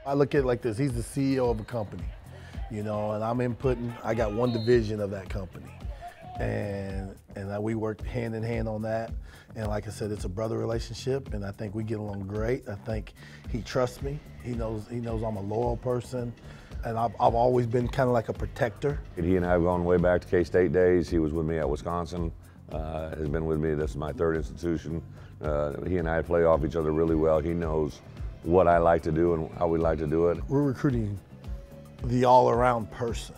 I look at it like this, he's the CEO of a company, and I'm inputting, I got one division of that company. And we work hand in hand on that. And like I said, it's a brother relationship, and I think we get along great. I think he trusts me. He knows I'm a loyal person, and I've always been kind of like a protector. He and I have gone way back to K-State days. He was with me at Wisconsin, has been with me. This is my third institution. He and I play off each other really well. He knows what I like to do and how we like to do it. We're recruiting the all-around person.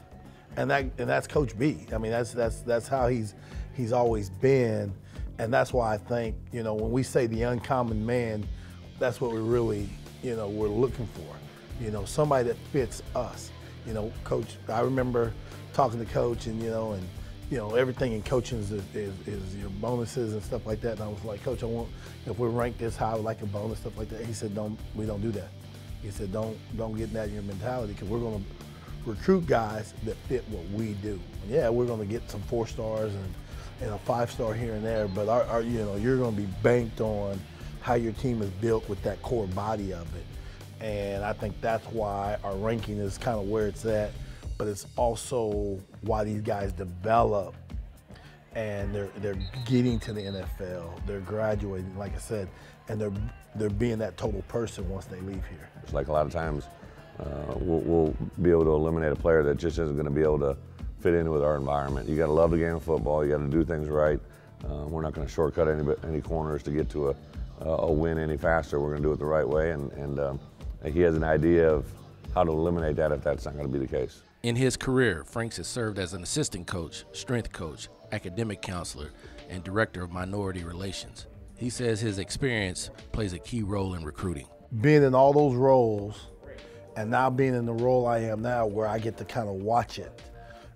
And that's Coach B. I mean, that's how he's always been, and that's why I think, when we say the uncommon man, that's what we really, we're looking for. Somebody that fits us. Coach, I remember talking to Coach, and everything in coaching is your bonuses and stuff like that. And I was like, Coach, I want, if we rank this high, I would like a bonus, stuff like that. He said, we don't do that. He said, don't get that in your mentality, because we're going to recruit guys that fit what we do. Yeah, we're going to get some 4 stars and a 5-star here and there, but you're going to be banked on how your team is built with that core body of it. And I think that's why our ranking is kind of where it's at, but it's also why these guys develop, and they're getting to the NFL, they're graduating, like I said, and they're being that total person once they leave here. It's like a lot of times we'll be able to eliminate a player that just isn't going to be able to fit in with our environment. You got to love the game of football. You got to do things right. We're not going to shortcut any corners to get to a win any faster. We're going to do it the right way, and he has an idea of how to eliminate that if that's not going to be the case. In his career, Franks has served as an assistant coach, strength coach, academic counselor, and director of minority relations. He says his experience plays a key role in recruiting. Being in all those roles, and now being in the role I am now, where I get to kind of watch it,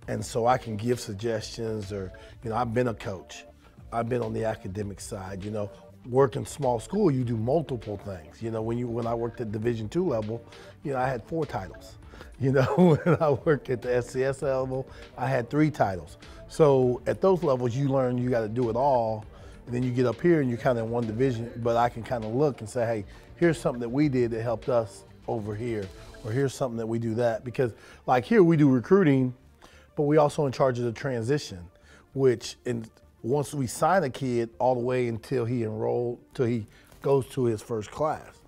and so I can give suggestions, or I've been a coach, I've been on the academic side. Working small school, you do multiple things. When I worked at Division II level, I had 4 titles. When I worked at the SCS level, I had 3 titles. So at those levels, you learn you got to do it all, and then you get up here and you're kind of in one division. But I can kind of look and say, hey, here's something that we did that helped us over here, or here's something that we do that. Because like here we do recruiting, but we also in charge of the transition, which once we sign a kid all the way until he goes to his first class,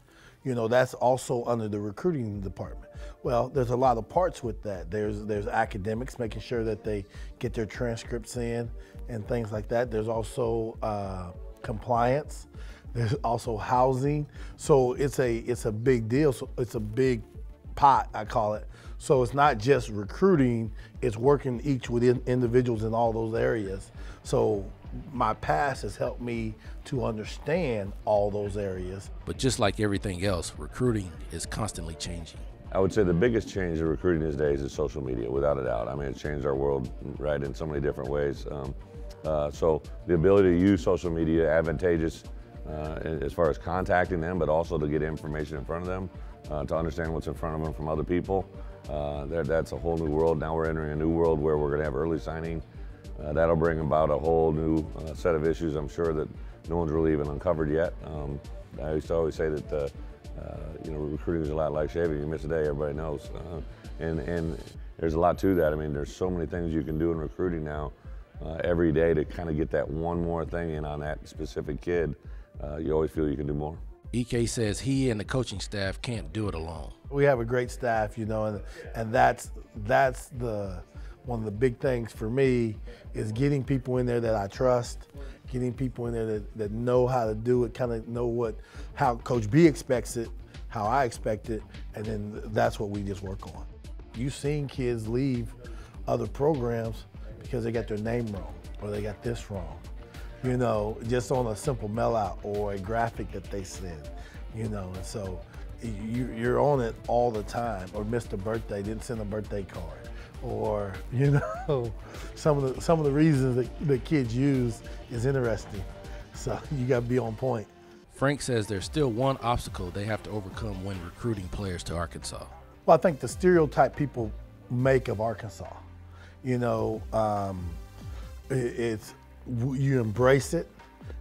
that's also under the recruiting department. Well, there's a lot of parts with that. There's academics, making sure that they get their transcripts in and things like that. There's also compliance. There's also housing. So it's a big deal. So it's a big pot, I call it. So it's not just recruiting, it's working each with individuals in all those areas. So my past has helped me to understand all those areas. But just like everything else, recruiting is constantly changing. I would say the biggest change in recruiting these days is social media, without a doubt. I mean, it's changed our world, right, in so many different ways. So the ability to use social media advantageous as far as contacting them, but also to get information in front of them, to understand what's in front of them from other people. That's a whole new world. Now we're entering a new world where we're going to have early signing. That'll bring about a whole new set of issues, I'm sure, that no one's really even uncovered yet. I used to always say that recruiting is a lot like shaving. You miss a day, everybody knows. And there's a lot to that. I mean, there's so many things you can do in recruiting now every day to kind of get that one more thing in on that specific kid. You always feel you can do more. EK says he and the coaching staff can't do it alone. We have a great staff, and that's one of the big things for me is getting people in there that I trust, getting people in there that know how to do it, kind of know how Coach B expects it, how I expect it, and then that's what we just work on. You've seen kids leave other programs because they got their name wrong, or they got this wrong, just on a simple mail out or a graphic that they send, and so you're on it all the time, or missed a birthday, didn't send a birthday card, or some of the reasons that the kids use is interesting. So you got to be on point. Frank says there's still one obstacle they have to overcome when recruiting players to Arkansas. Well, I think the stereotype people make of Arkansas, it's you embrace it,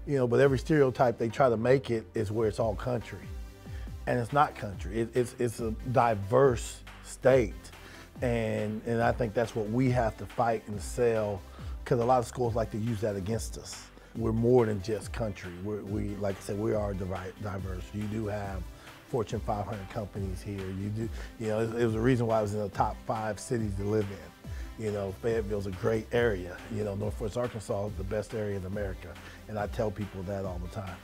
but every stereotype they try to make it is where it's all country. and it's not country. It's a diverse state, and I think that's what we have to fight and sell, because a lot of schools like to use that against us. We're more than just country. We like I said, we are diverse. You do have Fortune 500 companies here. It was a reason why I was in the top 5 cities to live in. Fayetteville's a great area. Northwest Arkansas is the best area in America, and I tell people that all the time.